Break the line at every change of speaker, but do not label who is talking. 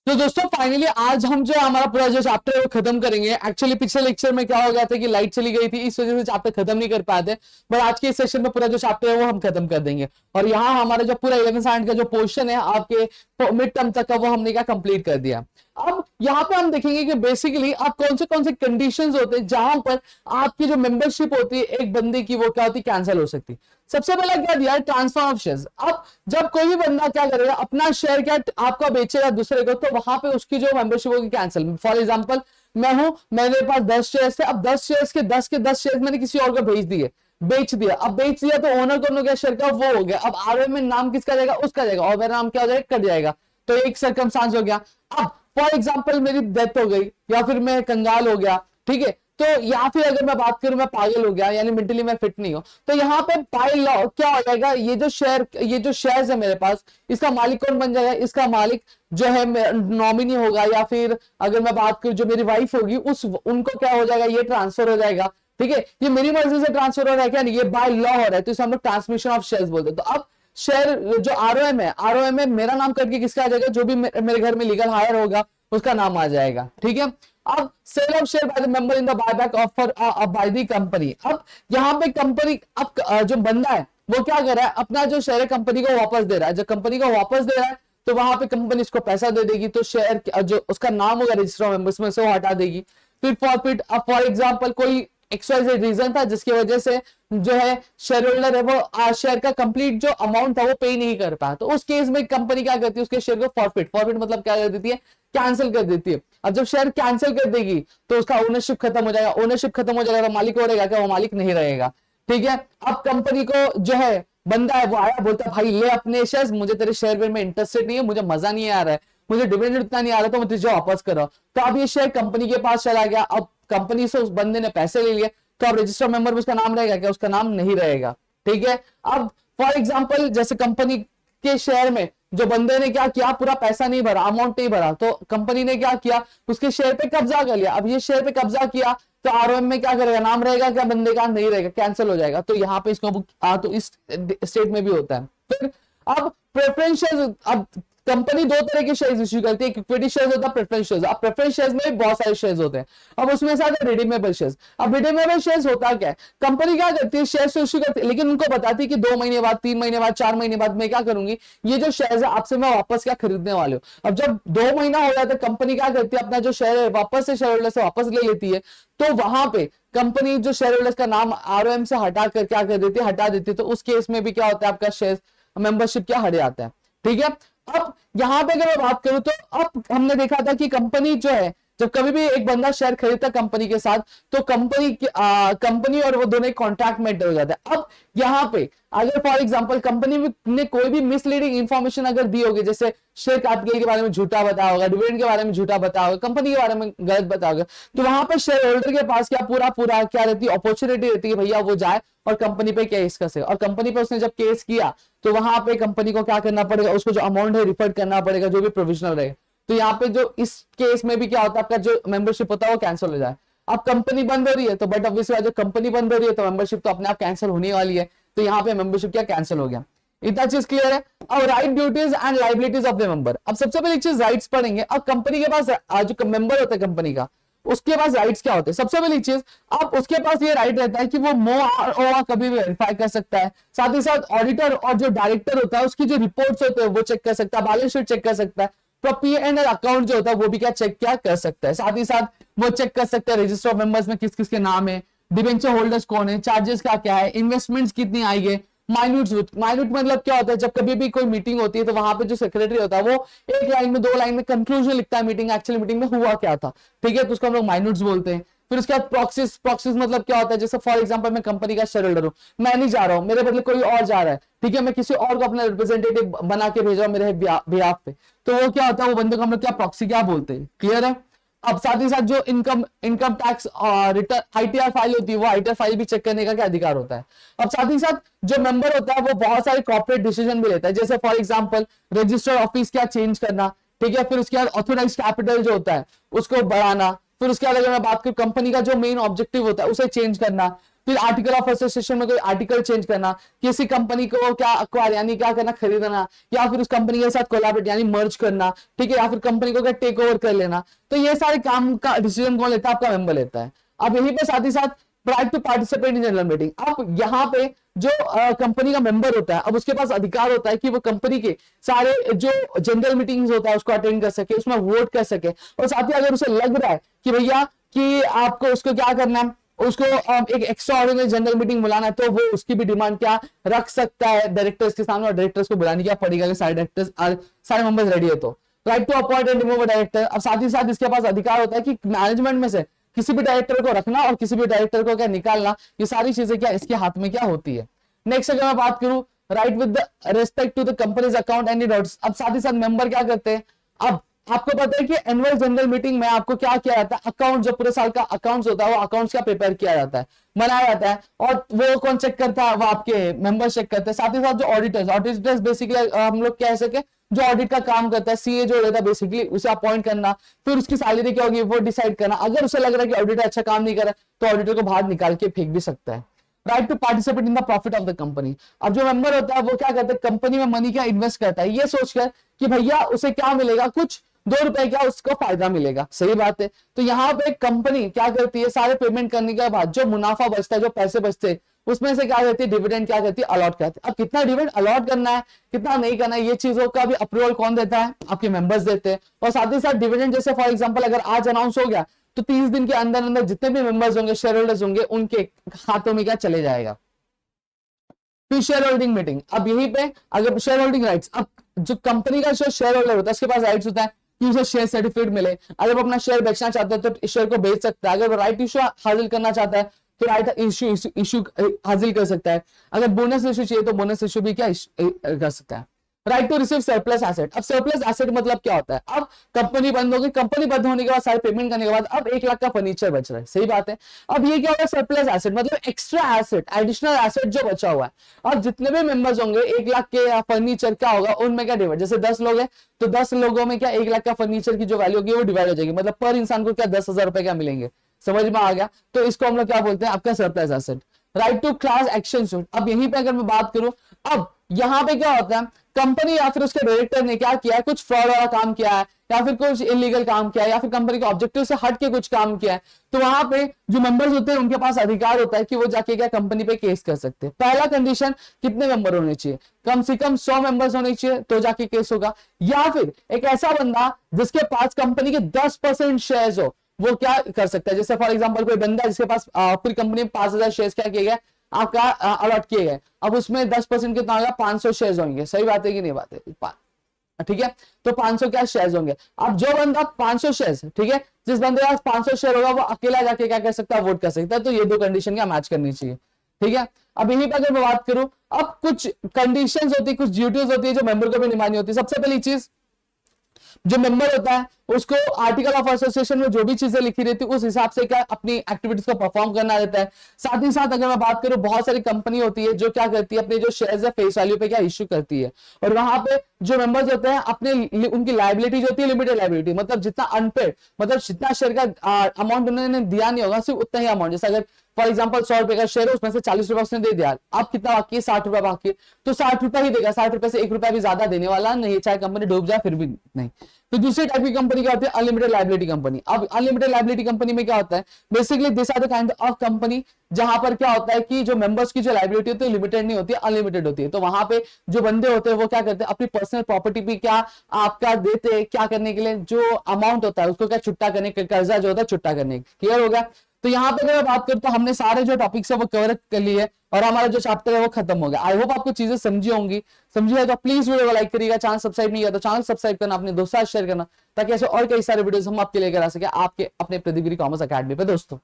तो दोस्तों फाइनली आज हम जो हमारा पूरा जो चैप्टर है वो खत्म करेंगे। एक्चुअली पिछले लेक्चर में क्या हो गया था कि लाइट चली गई थी, इस वजह से चैप्टर खत्म नहीं कर पाते, बट आज के इस सेशन में पूरा जो चैप्टर है वो हम खत्म कर देंगे। और यहाँ हमारा जो पूरा 11 साइंस का जो पोर्शन है आपके मिड टर्म तक का वो हमने क्या कंप्लीट कर दिया। अब यहाँ पे हम देखेंगे कि बेसिकली आप कौन से कंडीशंस होते हैं जहां पर आपकी जो मेंबरशिप होती है एक बंदे की वो क्या होती है कैंसिल हो सकती है। सबसे पहला क्या दिया है, ट्रांसफर ऑफ शेयर्स। अब जब कोई भी बंदा क्या करेगा, अपना शेयर क्या आपका बेचेगा दूसरे को, तो वहां पे उसकी जो मेंबरशिप होगी कैंसिल। फॉर एग्जांपल मैं हूं, मेरे पास 10 शेयर्स थे, अब 10 शेयर्स के 10 शेयर्स मैंने किसी और को बेच दिया। अब बेच दिया तो ओनर कौन हो गया, शेयर का वो हो गया। अब आरओएम में नाम किसका जाएगा, उसका जाएगा, और मेरा नाम क्या हो जाएगा, कट जाएगा। तो एक सर्कमस्टांस हो गया। अब फॉर एग्जाम्पल मेरी डेथ हो गई या फिर मैं कंगाल हो गया, ठीक है, तो या फिर अगर मैं बात करूं मैं पागल हो गया यानी मेंटली मैं फिट नहीं हूं, तो यहाँ पे बाय लॉ क्या हो जाएगा, ये जो शेयर्स है मेरे पास, इसका मालिक कौन बन जाएगा, इसका मालिक जो है नॉमिनी होगा, या फिर अगर मैं बात करूं जो मेरी वाइफ होगी उनको क्या हो जाएगा, ये ट्रांसफर हो जाएगा। ठीक है, ये मेरी मर्जी से ट्रांसफर हो रहा है क्या, नहीं, ये बाय लॉ हो रहा है, तो इसे हम लोग ट्रांसमिशन ऑफ शेयर्स बोलते हैं। तो अब शेयर जो आरओएम में मेरा नाम करके किसका आ जाएगा, जो भी मेरे घर में लीगल हायर होगा उसका नाम आ जाएगा। ठीक है, अब sale of share by the member in the buyback offer by the company. अब यहाँ पे कंपनी अब जो बंदा है वो क्या कर रहा है, अपना जो शेयर है कंपनी को वापस दे रहा है। जब कंपनी को वापस दे रहा है तो वहां पे कंपनी इसको पैसा दे देगी, तो शेयर जो उसका नाम होगा रजिस्टर ऑफ मेंबर्स में से वो हटा देगी। फिर फॉरफिट, अब फॉर एग्जांपल कोई XYZ रीजन था जिसकी वजह से जो है शेयर होल्डर है वो शेयर का कंप्लीट जो अमाउंट था वो पे नहीं कर पाया, तो उस केस में कंपनी क्या करती है, उसके शेयर को फॉरफिट मतलब क्या कर देती है, कैंसिल कर देती है। अब जब शेयर कैंसिल कर देगी तो उसका ओनरशिप खत्म हो जाएगा। ओनरशिप खत्म हो जाएगा तो मालिक हो रहेगा क्या, वो मालिक नहीं रहेगा। ठीक है, अब कंपनी को जो है बंदा है वो आया, बोलता है भाई ले अपने शेयर्स, मुझे तेरे शेयर में इंटरेस्टेड नहीं है, मुझे मजा नहीं आ रहा है, मुझे डिविडेंड उतना नहीं आ रहा, तो मैं तुझे वापस करो। तो अब ये शेयर कंपनी के पास चला गया, अब कंपनी से उस बंदे ने पैसे ले लिए, तो अब रजिस्टर मेंबर में उसका नाम रहेगा क्या, उसका नाम नहीं रहेगा। ठीक है, अब फॉर एग्जांपल जैसे कंपनी के शेयर में जो बंदे ने क्या किया, पूरा पैसा नहीं भरा, अमाउंट नहीं भरा, तो कंपनी ने क्या किया, उसके शेयर पे कब्जा कर लिया। अब ये शेयर पे कब्जा किया तो आरओएम में क्या करेगा, नाम रहेगा क्या बंदे का, नहीं रहेगा, कैंसिल हो जाएगा। तो यहाँ पे इसको तो इस स्टेट में भी होता है। फिर अब प्रेफरेंस शेयर्स, अब कंपनी दो तरह के शेयर्स इश्यू करती है, इक्विटी शेयर्स होता है, प्रेफरेंस शेयर्स। अब प्रेफरेंस शेयर्स में भी बहुत सारे शेयर्स होते हैं, अब उसमें से आता है रिडीमेबल शेयर्स। अब रिडीमेबल शेयर्स होता क्या है, कंपनी क्या करती है, शेयर्स इश्यू करती है, लेकिन उनको बताती है कि 2 महीने बाद, 3 महीने बाद, 4 महीने बाद मैं क्या करूंगी, ये जो शेयर्स है आपसे मैं वापस क्या खरीदने वाले हूँ। अब जब 2 महीना हो जाता है, कंपनी क्या करती है, अपना जो शेयर है वापस से शेयर होल्डर से वापस ले लेती है, तो वहां पे कंपनी जो शेयर होल्डर्स का नाम आरओएम से हटा कर क्या कर देती है, हटा देती है। तो उस केस में भी क्या होता है, आपका शेयर मेंबरशिप क्या हट जाता है। ठीक है, अब यहां पे अगर मैं बात करूं तो अब हमने देखा था कि कंपनी जो है, जब कभी भी एक बंदा शेयर खरीदता कंपनी के साथ, तो कंपनी और वो दोनों कॉन्ट्रैक्ट में हो जाता है। अब यहां पे अगर फॉर एग्जांपल कंपनी ने कोई भी मिसलीडिंग इंफॉर्मेशन अगर दी होगी, जैसे शेयर कैपिटल के बारे में झूठा बताया होगा, डिविडेंड के बारे में झूठा बताया होगा, कंपनी के बारे में गलत बताया होगा, तो वहां पर शेयर होल्डर के पास क्या पूरा क्या रहती है, अपॉर्चुनिटी रहती है भैया वो जाए और कंपनी पे केस कर सके। और कंपनी पे उसने जब केस किया तो वहां पे कंपनी को क्या करना पड़ेगा, उसको जो अमाउंट है रिफंड करना पड़ेगा, जो भी प्रोविजनल रहेगा। तो यहाँ पे जो इस केस में भी क्या होता है, आपका जो मेंबरशिप होता है वो कैंसिल हो जाए। अब कंपनी बंद हो रही है तो बट ऑब्वियसली जो कंपनी बंद हो रही है तो मेंबरशिप तो अपने आप कैंसिल होने वाली है, तो यहाँ पे मेंबरशिप क्या कैंसिल हो गया। इतना चीज क्लियर है। अब right, duties and liabilities of the member. अब सबसे पहले एक चीज राइट्स पढ़ेंगे। अब कंपनी के पास जो मेंबर होता है कंपनी का, उसके पास राइट्स क्या होते हैं। सबसे पहली चीज, अब उसके पास ये राइट रहता है कि वो MOA कभी भी वेरीफाई कर सकता है, साथ ही साथ ऑडिटर और जो डायरेक्टर होता है उसकी जो रिपोर्ट्स होते हैं वो चेक कर सकता है, बैलेंस शीट चेक कर सकता है, P&L अकाउंट जो होता है वो भी क्या चेक क्या कर सकता है। साथ ही साथ वो चेक कर सकता है रजिस्टर ऑफ मेंबर्स में किस किस के नाम है, डिबेंचर होल्डर्स कौन है, चार्जेस का क्या है, इन्वेस्टमेंट्स कितनी आई है, माइन्यूट मतलब क्या होता है, जब कभी भी कोई मीटिंग होती है तो वहां पे जो सेक्रेटरी होता है वो एक लाइन में 2 लाइन में कंक्लूजन लिखता है मीटिंग, एक्चुअली मीटिंग में हुआ क्या था। ठीक है, तो उसको हम लोग माइन्यूट्स बोलते हैं। फिर उसके बाद प्रॉक्सिस मतलब क्या होता है, जैसे फॉर एग्जांपल मैं कंपनी का शेयर होल्डर हूं, मैं नहीं जा रहा हूं, मेरे बदले कोई और जा रहा है, ठीक है, मैं किसी और को अपना रिप्रेजेंटेटिव बना के भेज रहा हूं मेरे बिहाफ पे, तो वो क्या होता है, वो बंदे को हम लोग क्या प्रॉक्सी क्या बोलते हैं। क्लियर है। अब साथ ही साथ जो income tax return ITR file होती है, वो ITR फाइल भी चेक करने का क्या अधिकार होता है। अब साथ ही साथ जो मेंबर होता है वो बहुत सारे कॉर्पोरेट डिसीजन भी लेता है, जैसे फॉर एग्जांपल रजिस्टर ऑफिस क्या चेंज करना, ठीक है, फिर उसके बाद ऑथोराइज कैपिटल जो होता है उसको बढ़ाना, फिर उसके बाद अगर मैं बात करूं कंपनी का जो मेन ऑब्जेक्टिव होता है उसे चेंज करना, फिर आर्टिकल ऑफ एसोसिएशन में कोई आर्टिकल चेंज करना, किसी कंपनी को क्या अक्वायर यानी क्या करना, खरीदना, या फिर उस कंपनी के साथ कोलैबोरेट यानी मर्ज करना, ठीक है, या फिर कंपनी को क्या टेक ओवर कर लेना। तो ये सारे काम का डिसीजन कौन लेता है? आपका मेंबर लेता है। अब यहीं पे साथ ही साथ right to participate in general meeting. अब यहाँ पे जो कंपनी का मेंबर होता है, अब उसके पास अधिकार होता है कि वो कंपनी के सारे जो जनरल मीटिंग्स होता है उसको अटेंड कर सके, उसमें वोट कर सके, और साथ ही अगर उसे लग रहा है कि भैया कि आपको उसको क्या करना है, उसको एक एक्स्ट्रा ऑर्डिनरी जनरल मीटिंग बुलाना है, तो वो उसकी भी डिमांड क्या रख सकता है डायरेक्टर्स के सामने, और डायरेक्टर्स को बुलाने क्या पड़ेगा कि सारे डायरेक्टर्स सारे मेंबर्स रेडी है। तो right to appoint and remove director. अब साथ ही साथ इसके पास अधिकार होता है कि मैनेजमेंट में से किसी भी डायरेक्टर को रखना और किसी भी डायरेक्टर को क्या निकालना, ये सारी चीजें क्या इसके हाथ में क्या होती है। नेक्स्ट अगर मैं बात करूं, right with respect to the company's account and audits. अब साथ ही साथ मेंबर क्या करते हैं, अब आपको पता है कि एनुअल जनरल मीटिंग में आपको क्या किया जाता है, अकाउंट जो पूरे साल का अकाउंट्स होता है वो अकाउंट्स का प्रिपेयर किया जाता है, बनाया जाता है, और वो कौन चेक करता है? वो आपके मेंबर चेक करते हैं। साथ ही साथ जो ऑडिटर्स बेसिकली हम लोग कह सके जो ऑडिट का काम करता है, सीए जो रहता है बेसिकली उसे अपॉइंट करना, फिर उसकी सैलरी क्या होगी वो डिसाइड करना। अगर उसे लग रहा है कि ऑडिटर अच्छा काम नहीं कर रहा तो ऑडिटर को बाहर निकाल के फेंक भी सकता है। Right to participate in the profit of the company. अब जो मेंबर होता है वो क्या करता है, कंपनी में मनी क्या इन्वेस्ट करता है, ये सोचकर कि भैया उसे क्या मिलेगा, कुछ 2 रुपए क्या उसको फायदा मिलेगा। सही बात है। तो यहाँ पे कंपनी क्या करती है, सारे पेमेंट करने के बाद जो मुनाफा बचता है, जो पैसे बचते हैं, उसमें से क्या करती है, डिविडेंड क्या करती है, अलॉट करती है। अब कितना डिविडेंड अलॉट करना है, कितना नहीं करना है, ये चीजों का भी अप्रूवल कौन देता है? आपके मेंबर्स देते हैं। और साथ ही साथ डिविडेंड जैसे फॉर एग्जांपल अगर आज अनाउंस हो गया तो 30 दिन के अंदर अंदर जितने भी मेंबर्स होंगे, शेयर होल्डर्स होंगे, उनके खातों में क्या चले जाएगा। फिर शेयर होल्डिंग मीटिंग। अब यहीं पे अगर शेयर होल्डिंग राइट्स, अब जो कंपनी का जो शेयर होल्डर होता है उसके पास राइट्स होता है कि उसे शेयर सर्टिफिकेट मिले। अगर वो अपना शेयर बेचना चाहता है तो शेयर को बेच सकता है। अगर वो राइट इश्यू हासिल करना चाहता है तो राइट इश्यू हासिल कर सकता है। अगर बोनस इश्यू चाहिए तो बोनस इश्यू भी क्या कर सकता है। Right to receive surplus asset. अब सरप्लस एसेट मतलब क्या होता है, अब कंपनी बंद होगी, कंपनी बंद होने के बाद सारे पेमेंट करने के बाद अब 1 लाख का फर्नीचर बच रहा है। सही बात है। अब ये क्या होगा, सरप्लस एसेट मतलब एक्स्ट्रा एसेट, एडिशनल एसेट जो बचा हुआ है। और जितने भी मेंबर्स होंगे 1 लाख के फर्नीचर क्या होगा, उनमें क्या डिवाइड, जैसे 10 लोग हैं तो 10 लोगों में क्या 1 लाख का फर्नीचर की जो वैल्यू होगी वो डिवाइड हो जाएगी। मतलब पर इंसान को क्या 10,000 रुपए क्या मिलेंगे। समझ में आ गया। तो इसको हम लोग क्या बोलते हैं, आपका surplus asset. Right to class action suit. अब यहीं पे अगर मैं बात करूं, अब यहां पे क्या होता है, कंपनी या फिर उसके डायरेक्टर ने क्या किया है, कुछ फ्रॉड वाला काम किया है या फिर कुछ इलीगल काम किया है या फिर कंपनी के ऑब्जेक्टिव से हट के कुछ काम किया है, तो वहां पे जो मेंबर्स होते हैं उनके पास अधिकार होता है कि वो जाके क्या कंपनी पे केस कर सकते हैं। पहला कंडीशन कितने मेंबर होने चाहिए, कम से कम 100 मेंबर्स होने चाहिए तो जाके केस होगा। या फिर एक ऐसा बंदा जिसके पास कंपनी के 10% शेयर्स हो, वो क्या कर सकता है। जैसे फॉर एग्जांपल कोई बंदा जिसके पास पूरी कंपनी में 5,000 शेयर्स क्या किए गए, आपका अलॉट किए गए। अब उसमें 10% कितना होगा, 500 शेयर्स होंगे। सही बात है कि नहीं बात है, ठीक है। तो 500 क्या शेयर्स होंगे। अब जो बंदा 500 शेयर्स, ठीक है, जिस बंदे के पास 500 शेयर होगा वो अकेला जाके क्या कर सकता है, वोट कर सकता है। तो ये 2 कंडीशन क्या मैच करनी चाहिए। ठीक है। अब यहीं पर अगर मैं बात करूं, अब कुछ कंडीशंस होती है, कुछ ड्यूटीज होती है जो मेंबर को भी निभानी होती है। सबसे पहली चीज, जो मेंबर होता है उसको आर्टिकल ऑफ एसोसिएशन में जो भी चीजें लिखी रहती है उस हिसाब से क्या अपनी एक्टिविटीज को परफॉर्म करना रहता है। साथ ही साथ अगर मैं बात करूं, बहुत सारी कंपनी होती है जो क्या करती है, अपने जो शेयर्स है फेस वैल्यू पे क्या इश्यू करती है, और वहां पे जो मेंबर्स होते हैं अपने उनकी लायबिलिटी जो होती है लिमिटेड लायबिलिटी, मतलब जितना अनपेड, मतलब जितना शेयर का अमाउंट उन्होंने दिया नहीं होगा सिर्फ उतना ही अमाउंट। जैसे अगर फॉर एग्जाम्पल 100 रुपए का शेयर है, उसमें से 40 रुपए उसने दे दिया, अब कितना बाकी है, 60 रुपए बाकी है, तो 60 रुपए ही देगा। 60 रुपए से 1 रुपया भी ज्यादा देने वाला नहीं, चाहे कंपनी डूब जाए फिर भी नहीं। तो दूसरी टाइप की कंपनी क्या होती है, अनलिमिटेड लायबिलिटी कंपनी। अब अनलिमिटेड लायबिलिटी कंपनी में क्या होता है, basically this are the kind of company जहां पर क्या होता है कि जो मेंबर्स की जो लायबिलिटी होती है लिमिटेड नहीं होती है, अनलिमिटेड होती है। तो वहां पे जो बंदे होते हैं वो क्या करते हैं, अपनी पर्सनल प्रॉपर्टी भी क्या आपका देते हैं, क्या करने के लिए, जो अमाउंट होता है उसको क्या छुट्टा करने के, कर्जा जो होता है छुट्टा करने। क्लियर होगा। तो यहाँ पे अगर बात करें तो हमने सारे जो टॉपिक्स है वो कवर कर लिए और हमारा जो चैप्टर है वो खत्म हो गया। आई होप आपको चीजें समझी होंगी। समझी है तो प्लीज वीडियो को लाइक करिएगा, चैनल सब्सक्राइब नहीं किया तो चैनल सब्सक्राइब करना, अपने दोस्तों से शेयर करना, ताकि ऐसे और कई सारे वीडियोस हम आपके लेकर आ सके आपके अपने प्रतिगिरी कॉमर्स अकेडमी पे दोस्तों।